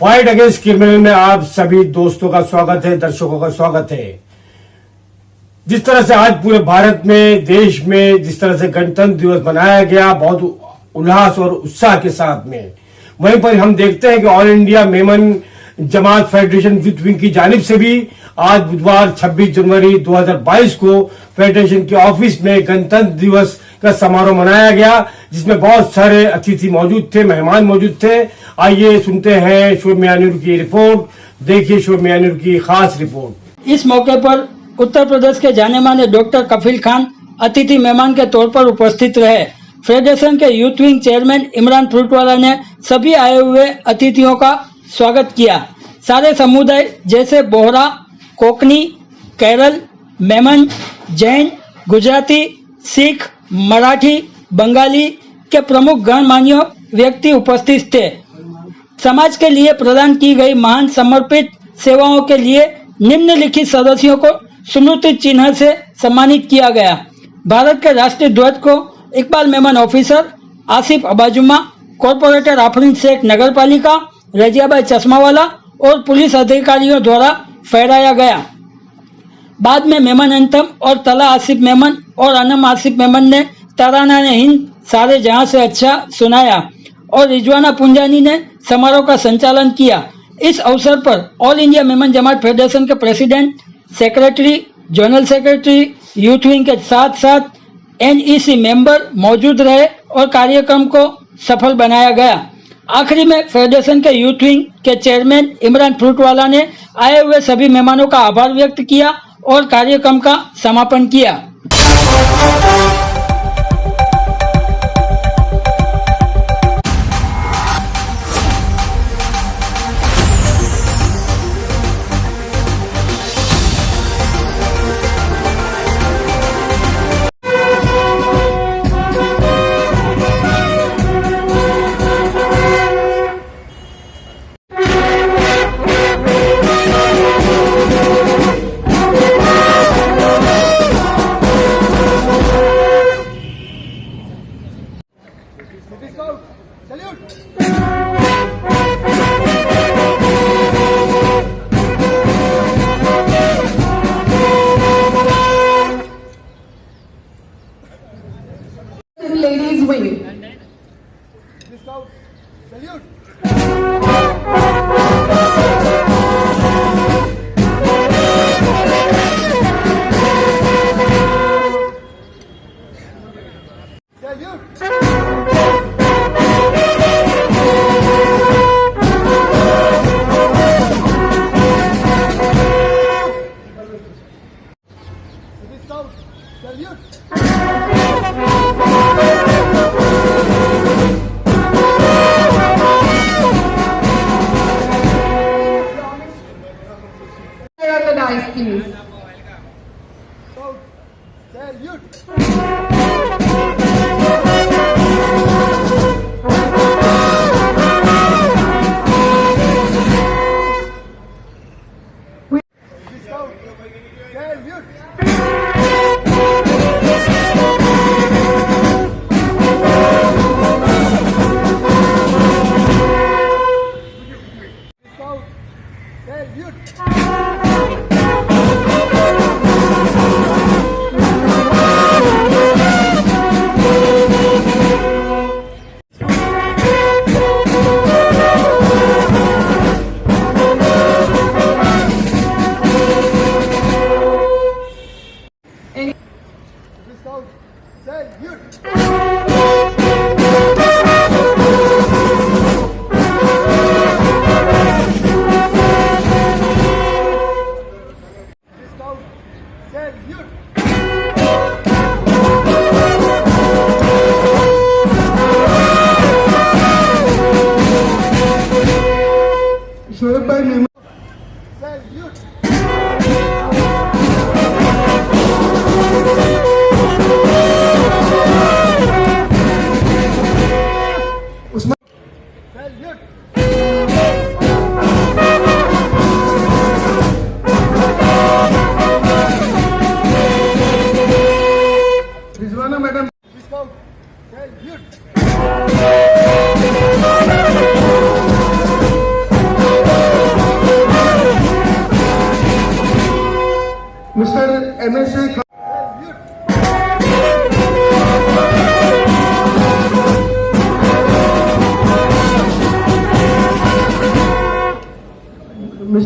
Fight against criminal में आप सभी दोस्तों का स्वागत है, दर्शकों का स्वागत है। जिस तरह से आज पूरे भारत में, देश में जिस तरह से गणतंत्र दिवस मनाया गया बहुत उल्लास और उत्साह के साथ में, वहीं पर हम देखते हैं कि all India Memon Jamaat federation youth wing की जानिब से भी आज बुधवार 26 जनवरी 2022 को फेडरेशन के ऑफिस में गणतंत्र दिवस का समारोह मनाया गया, जिसमें बहुत सारे अतिथि मौजूद थे, मेहमान मौजूद थे। आइए सुनते हैं शोभ मियानुर की रिपोर्ट। देखिए शोभ मियानुर की खास रिपोर्ट। इस मौके पर उत्तर प्रदेश के जाने माने डॉक्टर कफील खान अतिथि मेहमान के तौर पर उपस्थित रहे। फेडरेशन के यूथ विंग चेयरमैन इमरान फ्रूटवाला ने सभी आए हुए अतिथियों का स्वागत किया। सारे समुदाय जैसे बोहरा, कोकनी, केरल, मेमन, जैन, गुजराती, सिख, मराठी, बंगाली के प्रमुख गणमान्य व्यक्ति उपस्थित थे। समाज के लिए प्रदान की गई महान समर्पित सेवाओं के लिए निम्नलिखित सदस्यों को स्मृति चिन्ह से सम्मानित किया गया। भारत के राष्ट्रीय ध्वज को इकबाल मेमन ऑफिसर, आसिफ अबाजुमा, कॉर्पोरेटर आफरीन शेख नगर पालिका, रजियाबाई चश्मावाला और पुलिस अधिकारियों द्वारा फहराया गया। बाद में मेमन अंतम और तला आसिफ मेमन और अनम आसिफ मेमन ने तराना ने हिंद सारे जहां से अच्छा सुनाया और रिजवाना पुंजानी ने समारोह का संचालन किया। इस अवसर पर all India Memon Jamaat federation के president, secretary, general secretary, youth wing के साथ साथ एनईसी मेंबर मौजूद रहे और कार्यक्रम को सफल बनाया गया। आखिरी में फेडरेशन के यूथ विंग के चेयरमैन इमरान फ्रूटवाला ने आए हुए सभी मेहमानों का आभार व्यक्त किया और कार्यक्रम का समापन किया। Ladies wing. Nice, please.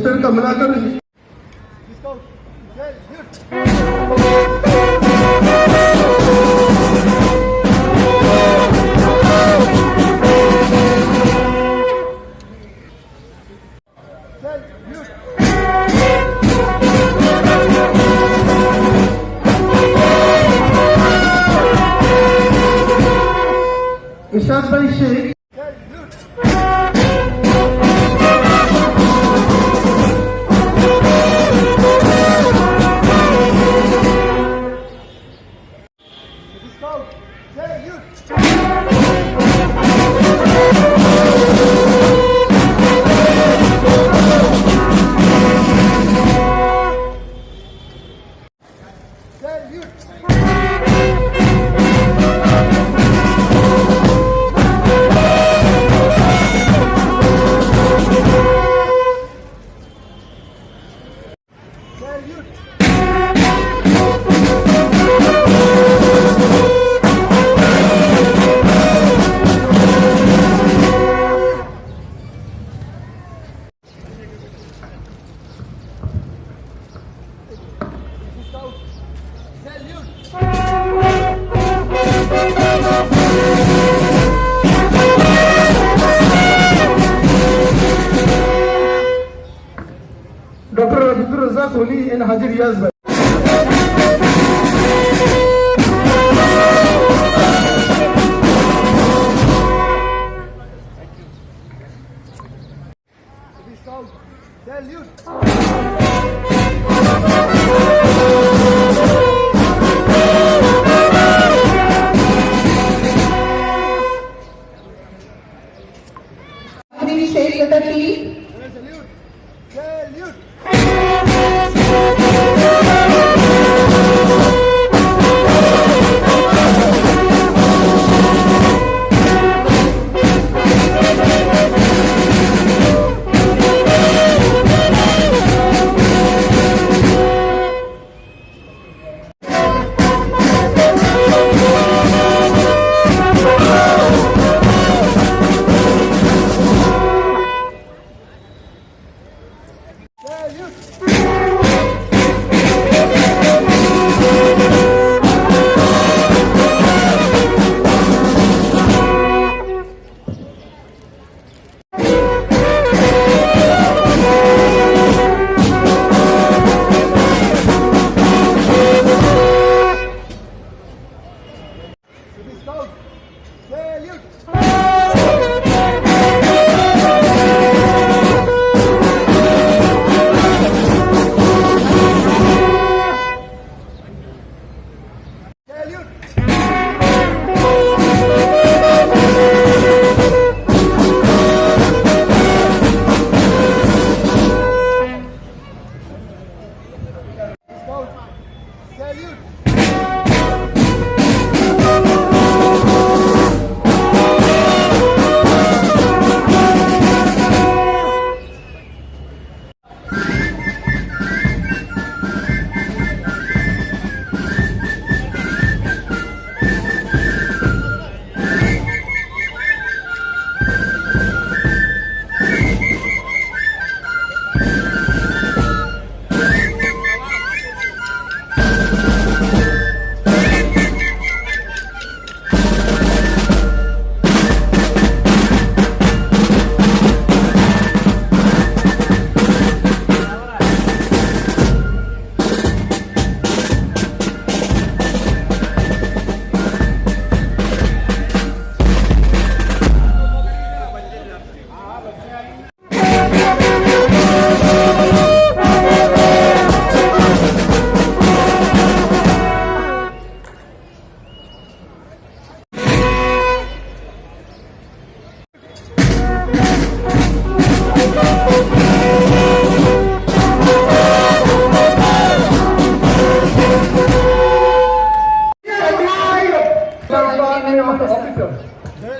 Poster Kamlakar ji. Ishad भाई शेख। डॉक्टर अब्दुल रज़ाक होली एंड हाजी रियाज भाई। शेख तथा team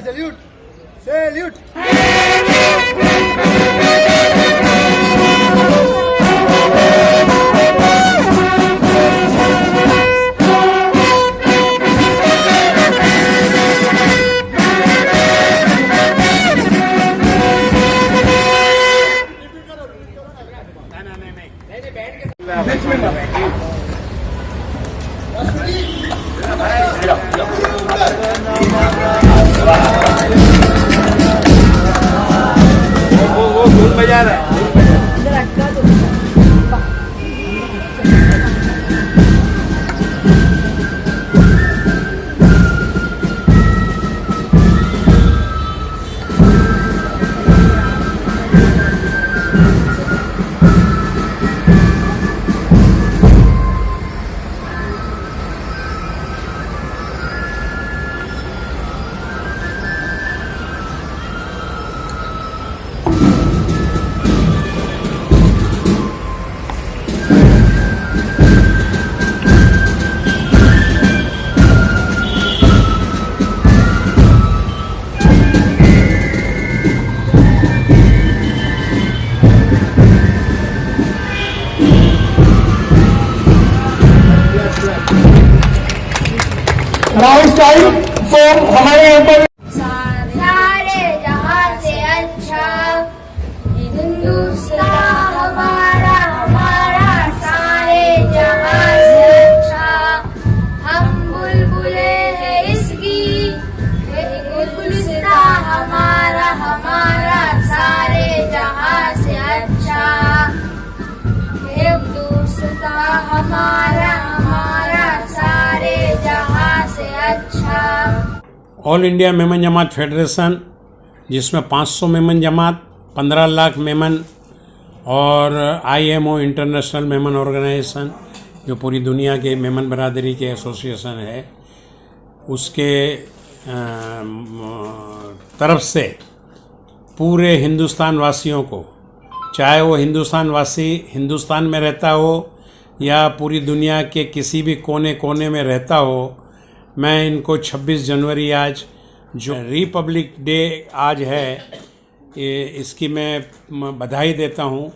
Salute! Salute! Now it's time for हमारे यहाँ पर सारे जहां से अच्छा हिंदुस्तान हमारा हमारा सारे जहां से अच्छा हम बुलबुले हैं इसकी गुलसितान हमारा हमारा सारे जहां से अच्छा हिंदुस्तान हमारा हमारा सारे जहां से अच्छा। All India Memon Jamaat federation, जिसमें 500 मेमन जमात, 15 लाख मेमन और IMO इंटरनेशनल मेमन ऑर्गेनाइजेशन, जो पूरी दुनिया के मेमन बरादरी के एसोसिएशन है, उसके तरफ से पूरे हिंदुस्तान वासियों को, चाहे वो हिंदुस्तान वासी हिंदुस्तान में रहता हो या पूरी दुनिया के किसी भी कोने कोने में रहता हो, मैं इनको 26 जनवरी आज जो रिपब्लिक डे आज है, इसकी मैं बधाई देता हूँ।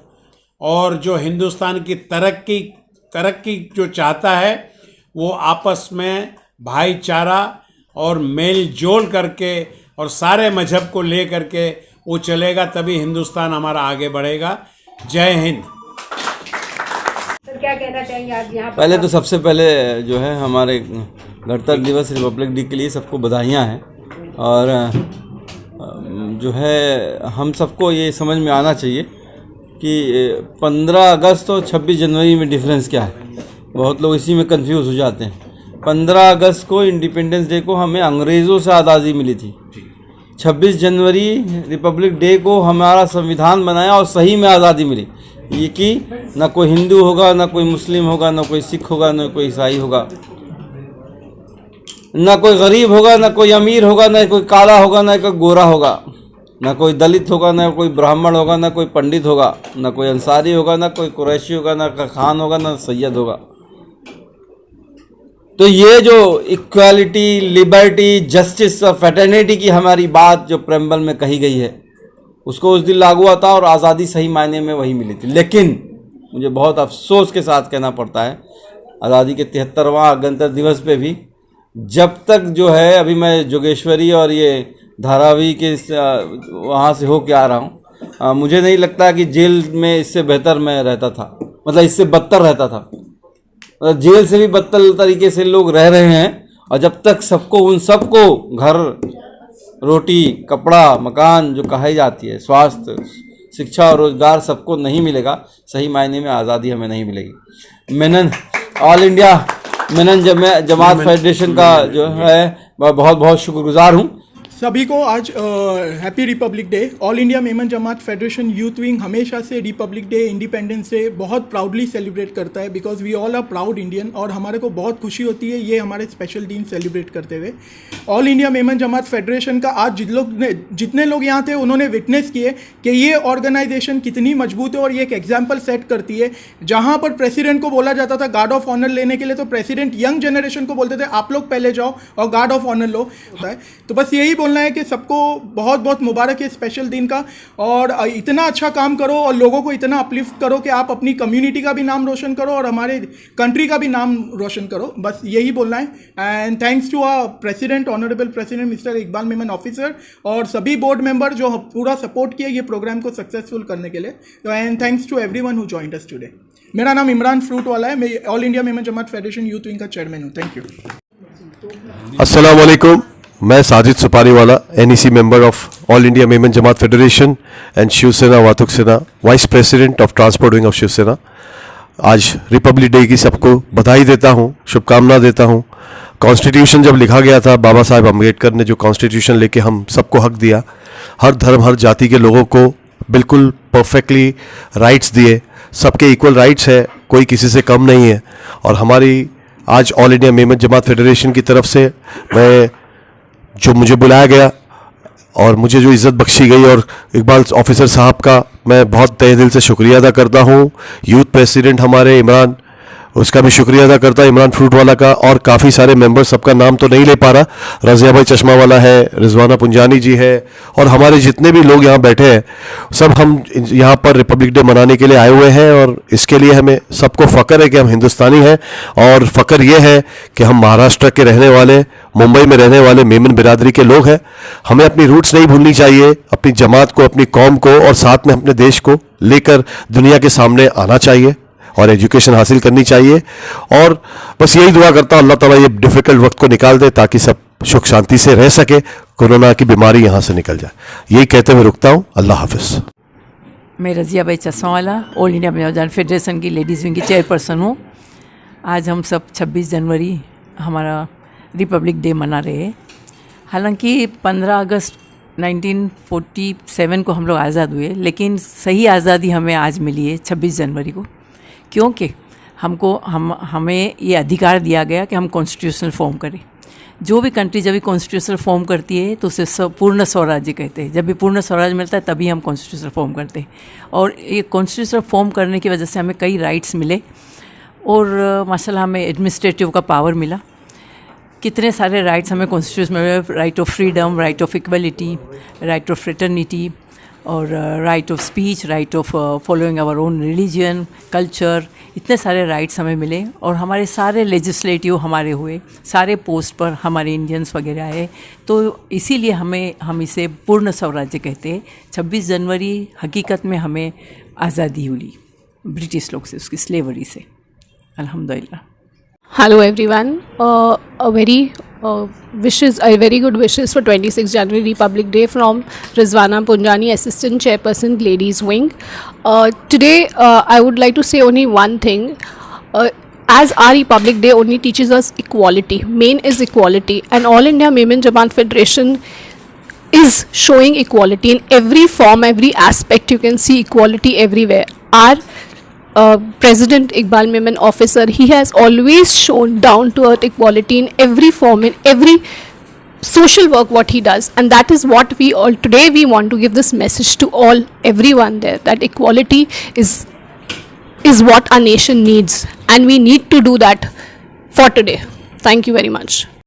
और जो हिंदुस्तान की तरक्की जो चाहता है, वो आपस में भाईचारा और मेल जोल करके और सारे मजहब को ले करके वो चलेगा, तभी हिंदुस्तान हमारा आगे बढ़ेगा। जय हिंद। क्या कहना चाहिए आज यहाँ पहले तो सबसे पहले जो है हमारे गणतंत्र दिवस रिपब्लिक डे के लिए सबको बधाइयाँ हैं। और जो है हम सबको ये समझ में आना चाहिए कि 15 अगस्त और 26 जनवरी में डिफरेंस क्या है। बहुत लोग इसी में कंफ्यूज हो जाते हैं। 15 अगस्त को इंडिपेंडेंस डे को हमें अंग्रेज़ों से आज़ादी मिली थी। 26 जनवरी रिपब्लिक डे को हमारा संविधान बनाया और सही में आज़ादी मिली। ये कि ना कोई हिंदू होगा, ना कोई मुस्लिम होगा, ना कोई सिख होगा, ना कोई ईसाई होगा, ना कोई गरीब होगा, ना कोई अमीर होगा, ना कोई काला होगा, ना कोई गोरा होगा, ना कोई दलित होगा, ना कोई ब्राह्मण होगा, ना कोई पंडित होगा, ना कोई अंसारी होगा, ना कोई कुरैशी होगा, ना कोई खान होगा, ना सैयद होगा। तो ये जो इक्वालिटी, लिबर्टी, जस्टिस और फ्रेटर्निटी की हमारी बात जो प्रेम्बल में कही गई है, उसको उस दिन लागू हुआ था और आज़ादी सही मायने में वही मिली थी। लेकिन मुझे बहुत अफसोस के साथ कहना पड़ता है, आज़ादी के 73वां गणतंत्र दिवस पे भी जब तक जो है, अभी मैं जोगेश्वरी और ये धारावी के वहाँ से होके आ रहा हूँ, मुझे नहीं लगता कि जेल में इससे बेहतर मैं रहता था, मतलब इससे बदतर रहता था। मतलब जेल से भी बदतर तरीके से लोग रह रहे हैं। और जब तक सबको, उन सबको घर, रोटी, कपड़ा, मकान जो कही जाती है, स्वास्थ्य, शिक्षा और रोजगार सबको नहीं मिलेगा, सही मायने में आज़ादी हमें नहीं मिलेगी। मेनन ऑल इंडिया मेनन जमात फेडरेशन का जो है मैं बहुत बहुत शुक्रगुजार हूँ। सभी को आज happy republic day. All India Memon Jamaat federation youth wing हमेशा से रिपब्लिक डे, इंडिपेंडेंस डे बहुत प्राउडली सेलिब्रेट करता है, because we all are proud Indian. और हमारे को बहुत खुशी होती है ये हमारे स्पेशल दिन सेलिब्रेट करते हुए। All India Memon Jamaat federation का आज जितने लोग यहाँ थे उन्होंने विटनेस किए कि ये ऑर्गेनाइजेशन कितनी मजबूत है और ये एक एग्जाम्पल सेट करती है। जहाँ पर प्रेसिडेंट को बोला जाता था गार्ड ऑफ ऑनर लेने के लिए, तो प्रेसिडेंट यंग जनरेशन को बोलते थे आप लोग पहले जाओ और गार्ड ऑफ ऑनर लो। तो बस यही बोलना है कि सबको बहुत बहुत मुबारक है स्पेशल दिन का। और इतना अच्छा काम करो और लोगों को इतना अपलिफ्ट करो कि आप अपनी कम्युनिटी का भी नाम रोशन करो और हमारे कंट्री का भी नाम रोशन करो। बस यही बोलना है। And thanks to our president, honourable president mister Iqbal Memon officer, और सभी बोर्ड मेंबर जो पूरा सपोर्ट किया ये प्रोग्राम को सक्सेसफुल करने के लिए। तो and thanks to everyone who joined us today. मेरा नाम इमरान फ्रूट वाला है, मैं all India Memon Jamaat federation youth wing का चेयरमैन हूँ। Thank you. अस्सलाम वालेकुम। मैं Sajid Supariwala NEC member of all India Memon Jamaat federation and Shiv Sena Vahatuk Sena vice president of transport wing of Shiv Sena आज रिपब्लिक डे की सबको बधाई देता हूँ, शुभकामना देता हूँ। कॉन्स्टिट्यूशन जब लिखा गया था, बाबा साहेब अम्बेडकर ने जो कॉन्स्टिट्यूशन लेके हम सबको हक दिया, हर धर्म हर जाति के लोगों को बिल्कुल परफेक्टली राइट्स दिए, सबके इक्वल राइट्स है, कोई किसी से कम नहीं है। और हमारी आज all India Memon Jamaat federation की तरफ से मैं जो मुझे बुलाया गया और मुझे जो इज़्ज़त बख्शी गई, और इकबाल ऑफिसर साहब का मैं बहुत तहे दिल से शुक्रिया अदा करता हूँ। यूथ प्रेसिडेंट हमारे इमरान, उसका भी शुक्रिया अदा करता है, इमरान फ्रूट वाला का, और काफ़ी सारे मेंबर, सबका नाम तो नहीं ले पा रहा, रज़िया भाई चश्मा वाला है, रिजवाना पुंजानी जी है, और हमारे जितने भी लोग यहाँ बैठे हैं, सब हम यहाँ पर रिपब्लिक डे मनाने के लिए आए हुए हैं। और इसके लिए हमें सबको फ़ख्र है कि हम हिंदुस्तानी हैं, और फ़ख्र ये है कि हम महाराष्ट्र के रहने वाले, मुंबई में रहने वाले मेमन बिरादरी के लोग हैं। हमें अपनी रूट्स नहीं भूलनी चाहिए, अपनी जमात को, अपनी कौम को, और साथ में अपने देश को लेकर दुनिया के सामने आना चाहिए और एजुकेशन हासिल करनी चाहिए। और बस यही दुआ करता हूँ, अल्लाह ताला ये डिफ़िकल्ट वक्त को निकाल दे ताकि सब सुख शांति से रह सके, कोरोना की बीमारी यहाँ से निकल जाए। यही कहते हुए रुकता हूँ। अल्लाह हाफिज़। मैं रज़िया भाई चश्मा वाला ऑल इंडिया मेमन फेडरेशन की लेडीज़ विंग की चेयरपर्सन हूँ। आज हम सब 26 जनवरी हमारा रिपब्लिक डे मना रहे हैं। हालांकि 15 अगस्त 1947 को हम लोग आज़ाद हुए, लेकिन सही आज़ादी हमें आज मिली है 26 जनवरी को, क्योंकि हमें ये अधिकार दिया गया कि हम कॉन्स्टिट्यूशनल फॉर्म करें। जो भी कंट्री जब भी कॉन्स्टिट्यूशनल फॉर्म करती है तो उसे पूर्ण स्वराज्य कहते हैं। जब भी पूर्ण स्वराज्य मिलता है तभी हम कॉन्स्टिट्यूशनल फॉर्म करते हैं। और ये कॉन्स्टिट्यूशनल फॉर्म करने की वजह से हमें कई राइट्स मिले, और माशाल्लाह हमें एडमिनिस्ट्रेटिव का पावर मिला। कितने सारे राइट्स हमें कॉन्स्टिट्यूशन में, right of freedom, right of equality, right of fraternity, और right of speech, right of following our own religion, culture, इतने सारे राइट्स हमें मिले। और हमारे सारे लेजिस्लेटिव हमारे हुए, सारे पोस्ट पर हमारे इंडियंस वगैरह आए, तो इसीलिए हम इसे पूर्ण स्वराज्य कहते हैं। 26 जनवरी हकीकत में हमें आज़ादी मिली ब्रिटिश लोग से, उसकी स्लेवरी से, अल्हम्दुलिल्लाह। Hello everyone. A very good wishes for 26 January Republic Day from Rizwana Punjani, Assistant Chairperson, Ladies Wing. Today I would like to say only one thing. As our Republic Day only teaches us equality. Main is equality, and All India Women Jamaat Federation is showing equality in every form, every aspect. You can see equality everywhere. Our President Iqbal Memon officer, he has always shown down to earth equality in every form, in every social work what he does, and that is what we all today we want to give this message to everyone there, that equality is what our nation needs, and we need to do that for today. Thank you very much.